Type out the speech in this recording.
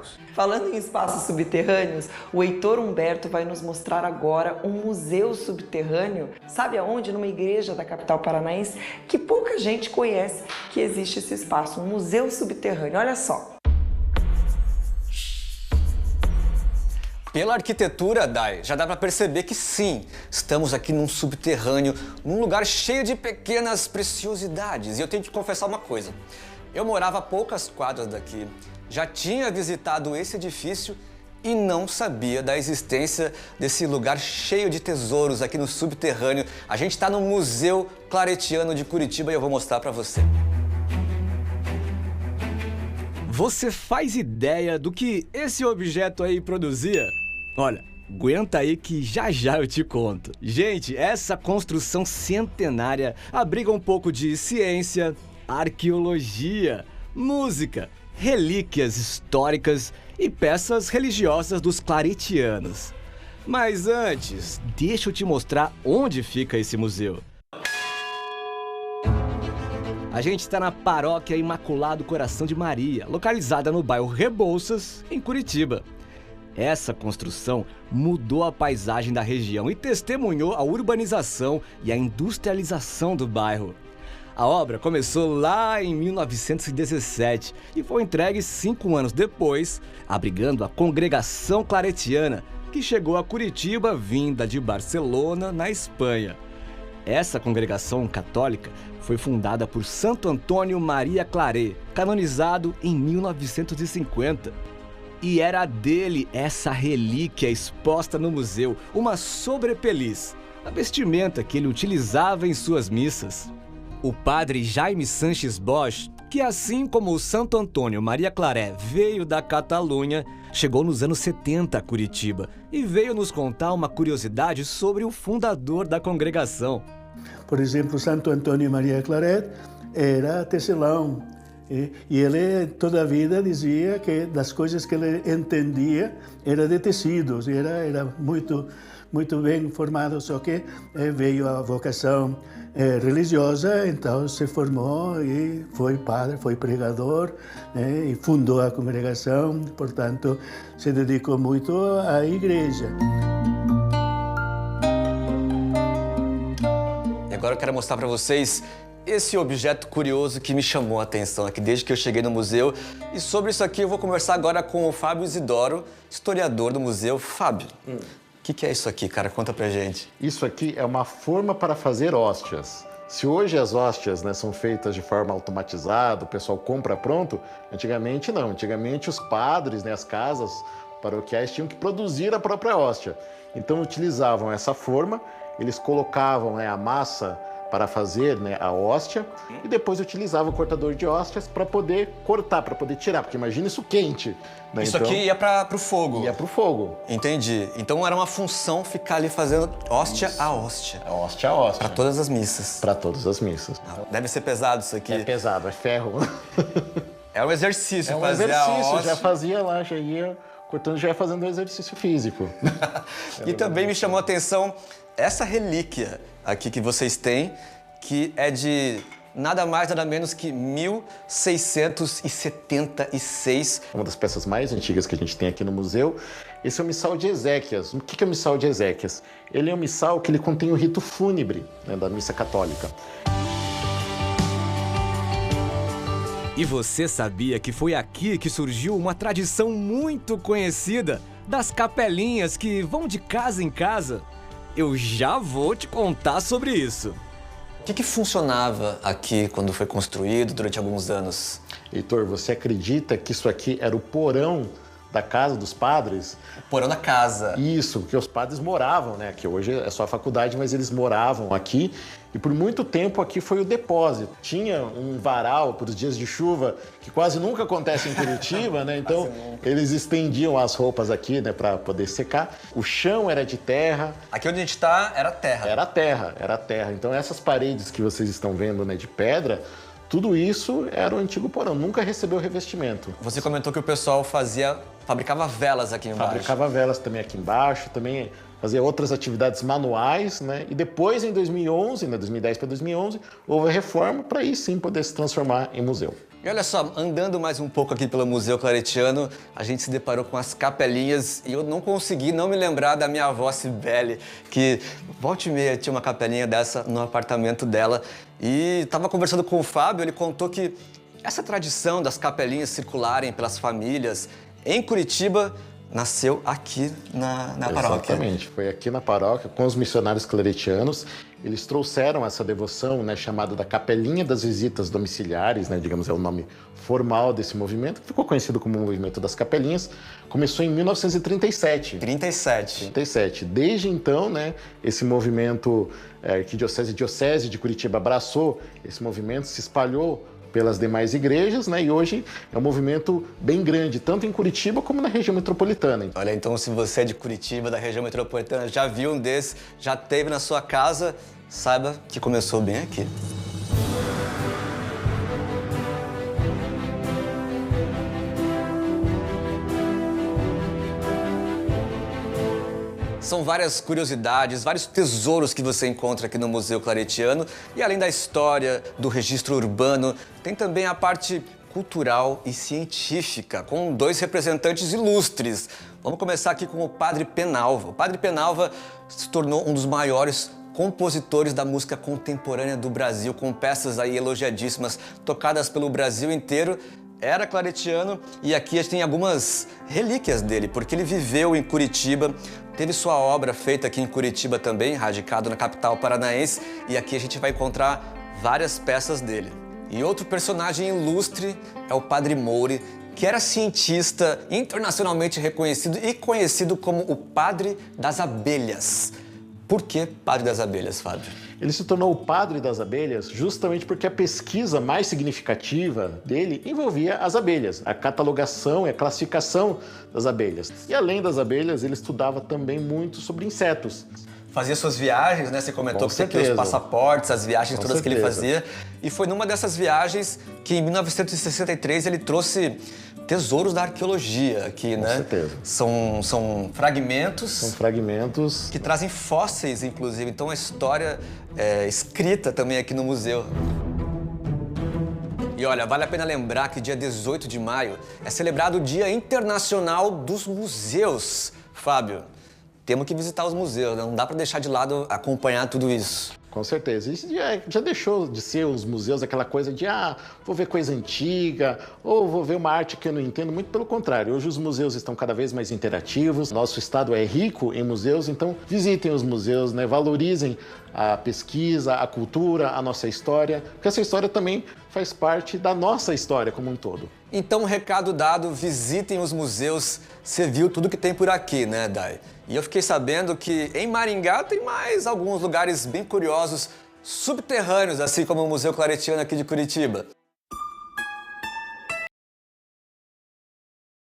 arqueológicos. Falando em espaços subterrâneos, o Heitor Humberto vai nos mostrar agora um museu subterrâneo. Sabe aonde? Numa igreja da capital paranaense que pouca gente conhece que existe esse espaço, um museu subterrâneo. Olha só. Pela arquitetura, Dai, já dá para perceber que sim, estamos aqui num subterrâneo, num lugar cheio de pequenas preciosidades. E eu tenho que confessar uma coisa, eu morava a poucas quadras daqui, já tinha visitado esse edifício e não sabia da existência desse lugar cheio de tesouros aqui no subterrâneo. A gente está no Museu Claretiano de Curitiba e eu vou mostrar para você. Você faz ideia do que esse objeto aí produzia? Olha, aguenta aí que já já eu te conto. Gente, essa construção centenária abriga um pouco de ciência, arqueologia, música, relíquias históricas e peças religiosas dos claretianos. Mas antes, deixa eu te mostrar onde fica esse museu. A gente está na Paróquia Imaculado Coração de Maria, localizada no bairro Rebouças, em Curitiba. Essa construção mudou a paisagem da região e testemunhou a urbanização e a industrialização do bairro. A obra começou lá em 1917 e foi entregue 5 anos depois, abrigando a Congregação Claretiana, que chegou a Curitiba vinda de Barcelona, na Espanha. Essa congregação católica foi fundada por Santo Antônio Maria Claret, canonizado em 1950. E era dele essa relíquia exposta no museu, uma sobrepeliz, a vestimenta que ele utilizava em suas missas. O padre Jaime Sanches Bosch, que assim como o Santo Antônio Maria Claret veio da Catalunha, chegou nos anos 70 a Curitiba e veio nos contar uma curiosidade sobre o fundador da congregação. Por exemplo, Santo Antônio Maria Claret era tecelão e ele toda a vida dizia que das coisas que ele entendia era de tecidos, era muito bem formado, só que veio a vocação religiosa, então se formou e foi padre, foi pregador, e fundou a congregação, portanto se dedicou muito à igreja. Agora eu quero mostrar para vocês esse objeto curioso que me chamou a atenção aqui desde que eu cheguei no museu. E sobre isso aqui eu vou conversar agora com o Fábio Isidoro, historiador do museu. Fábio, o que é isso aqui, cara? Conta pra gente. Isso aqui é uma forma para fazer hóstias. Se hoje as hóstias, né, são feitas de forma automatizada, o pessoal compra pronto, antigamente não. Antigamente os padres, né, as casas paroquiais tinham que produzir a própria hóstia. Então utilizavam essa forma, eles colocavam, né, a massa para fazer, né, a hóstia e depois utilizavam o cortador de hóstias para poder cortar, para poder tirar, porque imagina isso quente. Né? Isso então, aqui ia pro fogo. Ia pro fogo. Entendi. Então era uma função ficar ali fazendo hóstia a hóstia. Hóstia a hóstia. Para todas as missas. Para todas as missas. Deve ser pesado isso aqui. É pesado, é ferro. É um exercício fazer a hóstia. Já fazia. fazia lá, já ia cortando, já ia fazendo um exercício físico. E também me chamou a atenção essa relíquia aqui que vocês têm, que é de nada mais, nada menos que 1676. Uma das peças mais antigas que a gente tem aqui no museu. Esse é o missal de Ezequias. O que é o missal de Ezequias? Ele é um missal que ele contém o rito fúnebre, né, da missa católica. E você sabia que foi aqui que surgiu uma tradição muito conhecida das capelinhas que vão de casa em casa? Eu já vou te contar sobre isso. O que funcionava aqui quando foi construído durante alguns anos? Heitor, você acredita que isso aqui era o porão da casa dos padres? O porão da casa. Isso, porque os padres moravam, né? Que hoje é só a faculdade, mas eles moravam aqui. E por muito tempo aqui foi o depósito. Tinha um varal para os dias de chuva, que quase nunca acontece em Curitiba, né? Então eles estendiam as roupas aqui, né, para poder secar. O chão era de terra. Aqui onde a gente está era terra. Era terra, era terra. Então essas paredes que vocês estão vendo, né, de pedra, tudo isso era o antigo porão, nunca recebeu revestimento. Você comentou que o pessoal fabricava velas aqui embaixo. Fabricava velas também aqui embaixo, também fazia outras atividades manuais, né? E depois, em 2011, né, 2010 para 2011, houve a reforma para aí sim poder se transformar em museu. E olha só, andando mais um pouco aqui pelo Museu Claretiano, a gente se deparou com as capelinhas e eu não consegui não me lembrar da minha avó Cibele, que volta e meia tinha uma capelinha dessa no apartamento dela. E estava conversando com o Fábio, ele contou que essa tradição das capelinhas circularem pelas famílias em Curitiba nasceu aqui na paróquia. Exatamente, foi aqui na paróquia com os missionários claretianos. Eles trouxeram essa devoção, né, chamada da Capelinha das Visitas Domiciliares, né, digamos, é o nome formal desse movimento, que ficou conhecido como o Movimento das Capelinhas. Começou em 1937. 37. Desde então, né, esse movimento, arquidiocese e diocese de Curitiba abraçou esse movimento, se espalhou pelas demais igrejas, né? E hoje é um movimento bem grande, tanto em Curitiba como na região metropolitana. Olha, então se você é de Curitiba, da região metropolitana, já viu um desses, já teve na sua casa, saiba que começou bem aqui. São várias curiosidades, vários tesouros que você encontra aqui no Museu Claretiano. E além da história, do registro urbano, tem também a parte cultural e científica, com dois representantes ilustres. Vamos começar aqui com o Padre Penalva. O Padre Penalva se tornou um dos maiores compositores da música contemporânea do Brasil, com peças aí elogiadíssimas, tocadas pelo Brasil inteiro. Era claretiano e aqui a gente tem algumas relíquias dele, porque ele viveu em Curitiba, teve sua obra feita aqui em Curitiba também, radicado na capital paranaense, e aqui a gente vai encontrar várias peças dele. E outro personagem ilustre é o Padre Moure, que era cientista internacionalmente reconhecido e conhecido como o Padre das Abelhas. Por que Padre das Abelhas, Fábio? Ele se tornou o padre das abelhas justamente porque a pesquisa mais significativa dele envolvia as abelhas, a catalogação e a classificação das abelhas. E além das abelhas, ele estudava também muito sobre insetos. Fazia suas viagens, né? Você comentou que você tinha os passaportes, as viagens todas que ele fazia. E foi numa dessas viagens que em 1963 ele trouxe tesouros da arqueologia aqui, né? Com certeza. São fragmentos... São fragmentos... que trazem fósseis, inclusive. Então a história é escrita também aqui no museu. E olha, vale a pena lembrar que dia 18 de maio é celebrado o Dia Internacional dos Museus. Fábio, temos que visitar os museus, né? Não dá para deixar de lado acompanhar tudo isso. Com certeza. Isso já deixou de ser os museus aquela coisa de vou ver coisa antiga ou vou ver uma arte que eu não entendo. Muito pelo contrário. Hoje os museus estão cada vez mais interativos. Nosso estado é rico em museus, então visitem os museus, né? Valorizem a pesquisa, a cultura, a nossa história, porque essa história também faz parte da nossa história como um todo. Então, recado dado, visitem os museus. Você viu tudo que tem por aqui, né, Dai? E eu fiquei sabendo que em Maringá tem mais alguns lugares bem curiosos, subterrâneos, assim como o Museu Claretiano aqui de Curitiba.